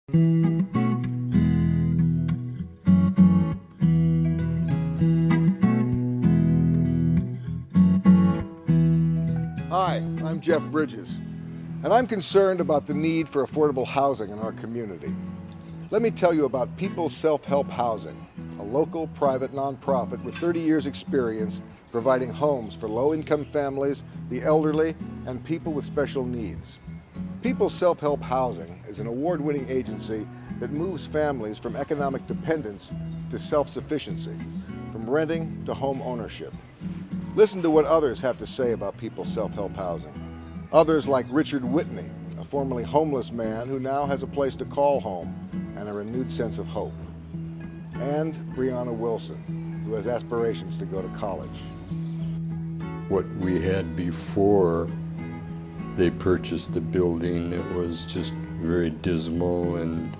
Hi, I'm Jeff Bridges, and I'm concerned about the need for affordable housing in our community. Let me tell you about People's Self-Help Housing, a local private nonprofit with 30 years experience providing homes for low-income families, the elderly, and people with special needs. People's Self-Help Housing is an award-winning agency that moves families from economic dependence to self-sufficiency, from renting to home ownership. Listen to what others have to say about People's Self-Help Housing. Others like Richard Whitney, a formerly homeless man who now has a place to call home and a renewed sense of hope. And Brianna Wilson, who has aspirations to go to college. What we had before they purchased the building, it was just very dismal and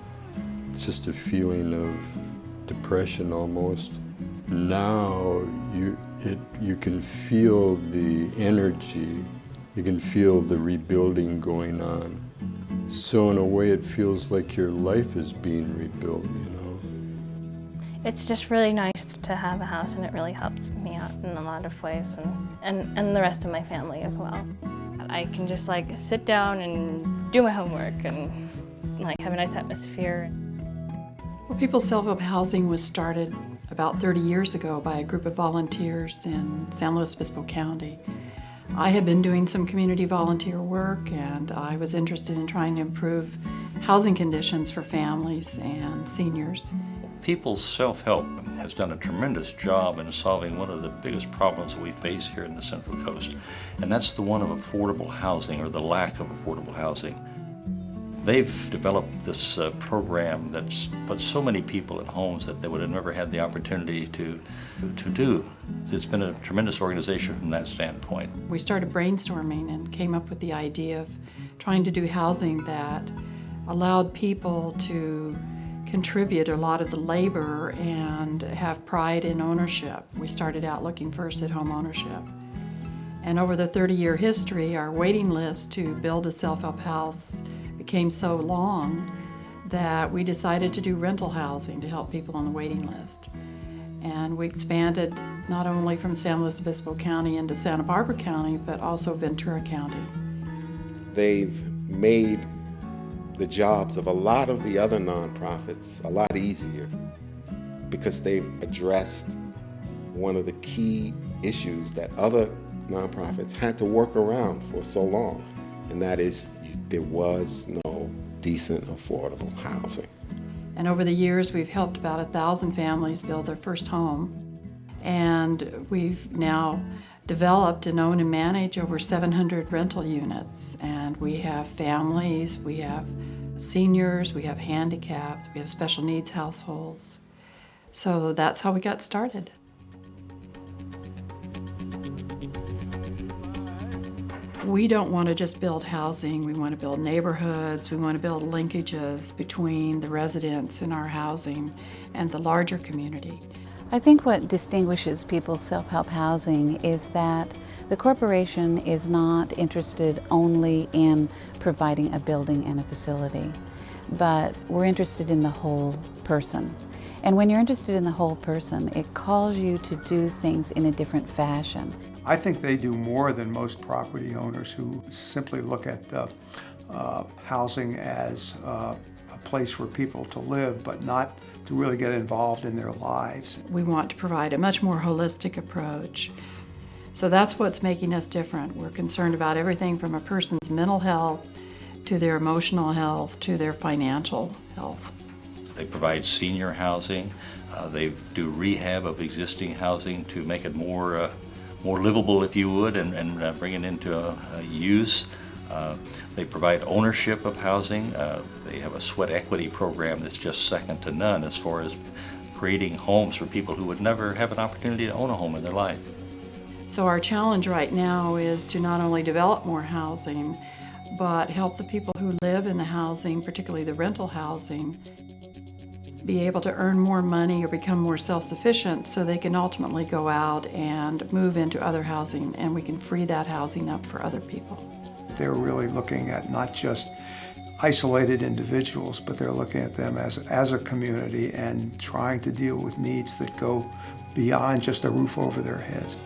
just a feeling of depression almost. Now you can feel the energy, you can feel the rebuilding going on. So in a way it feels like your life is being rebuilt, you know. It's just really nice to have a house, and it really helps me out in a lot of ways, and the rest of my family as well. I can just sit down and do my homework and have a nice atmosphere. Well, People's Self-Help Housing was started about 30 years ago by a group of volunteers in San Luis Obispo County. I had been doing some community volunteer work, and I was interested in trying to improve housing conditions for families and seniors. People's Self-Help has done a tremendous job in solving one of the biggest problems that we face here in the Central Coast, and that's the one of affordable housing, or the lack of affordable housing. They've developed this program that's put so many people in homes that they would have never had the opportunity to do. It's been a tremendous organization from that standpoint. We started brainstorming and came up with the idea of trying to do housing that allowed people to contribute a lot of the labor and have pride in ownership. We started out looking first at home ownership. And over the 30-year history, our waiting list to build a self-help house became so long that we decided to do rental housing to help people on the waiting list. And we expanded not only from San Luis Obispo County into Santa Barbara County, but also Ventura County. They've made the jobs of a lot of the other nonprofits a lot easier because they've addressed one of the key issues that other nonprofits had to work around for so long, and that is there was no decent, affordable housing. And over the years, we've helped about 1,000 families build their first home, and we've now developed and own and manage over 700 rental units. And we have families, we have seniors, we have handicapped, we have special needs households. So that's how we got started. We don't want to just build housing, we want to build neighborhoods, we want to build linkages between the residents in our housing and the larger community. I think what distinguishes People's Self-Help Housing is that the corporation is not interested only in providing a building and a facility, but we're interested in the whole person. And when you're interested in the whole person, it calls you to do things in a different fashion. I think they do more than most property owners who simply look at housing as a place for people to live, but not to really get involved in their lives. We want to provide a much more holistic approach. So that's what's making us different. We're concerned about everything from a person's mental health to their emotional health to their financial health. They provide senior housing. They do rehab of existing housing to make it more livable, if you would, and bring it into use. They provide ownership of housing. They have a sweat equity program that's just second to none as far as creating homes for people who would never have an opportunity to own a home in their life. So our challenge right now is to not only develop more housing, but help the people who live in the housing, particularly the rental housing, be able to earn more money or become more self-sufficient so they can ultimately go out and move into other housing, and we can free that housing up for other people. They're really looking at not just isolated individuals, but they're looking at them as a community and trying to deal with needs that go beyond just a roof over their heads.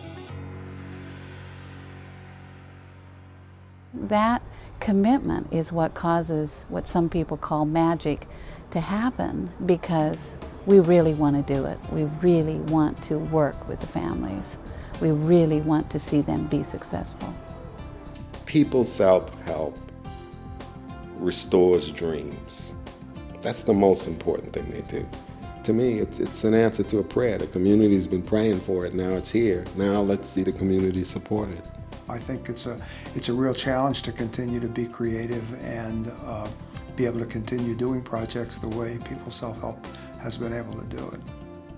That commitment is what causes what some people call magic to happen, because we really want to do it. We really want to work with the families. We really want to see them be successful. People self-help restores dreams. That's the most important thing they do. To me, it's an answer to a prayer. The community's been praying for it, now it's here. Now let's see the community support it. I think it's a real challenge to continue to be creative and be able to continue doing projects the way People Self-Help has been able to do it.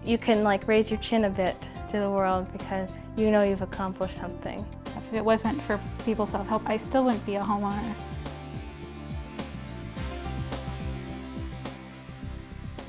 You can like raise your chin a bit to the world because you know you've accomplished something. If it wasn't for People Self-Help, I still wouldn't be a homeowner.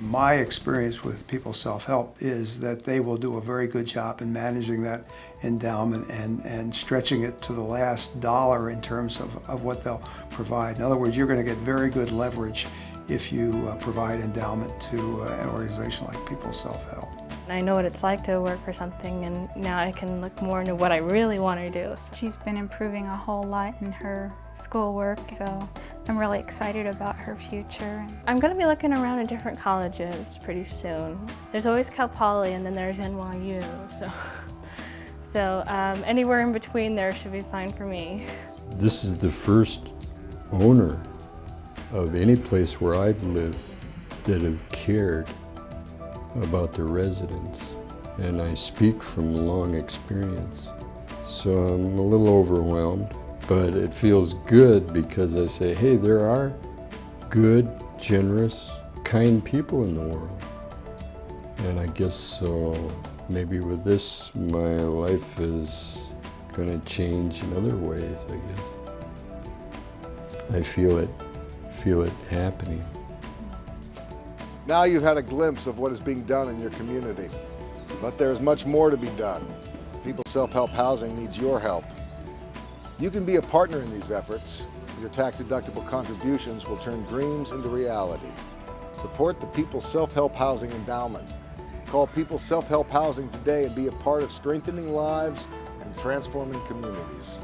My experience with People Self-Help is that they will do a very good job in managing that endowment and stretching it to the last dollar in terms of what they'll provide. In other words, you're going to get very good leverage if you provide endowment to an organization like People Self-Help. I know what it's like to work for something, and now I can look more into what I really want to do. She's been improving a whole lot in her schoolwork, so I'm really excited about her future. I'm going to be looking around at different colleges pretty soon. There's always Cal Poly, and then there's NYU, so anywhere in between there should be fine for me. This is the first owner of any place where I've lived that have cared about the residents, and I speak from long experience. So I'm a little overwhelmed, but it feels good because I say, hey, there are good, generous, kind people in the world. And I guess so maybe with this, my life is going to change in other ways, I guess. I feel it happening. Now you've had a glimpse of what is being done in your community, but there is much more to be done. People Self-Help Housing needs your help. You can be a partner in these efforts. Your tax-deductible contributions will turn dreams into reality. Support the People Self-Help Housing Endowment. Call People Self-Help Housing today and be a part of strengthening lives and transforming communities.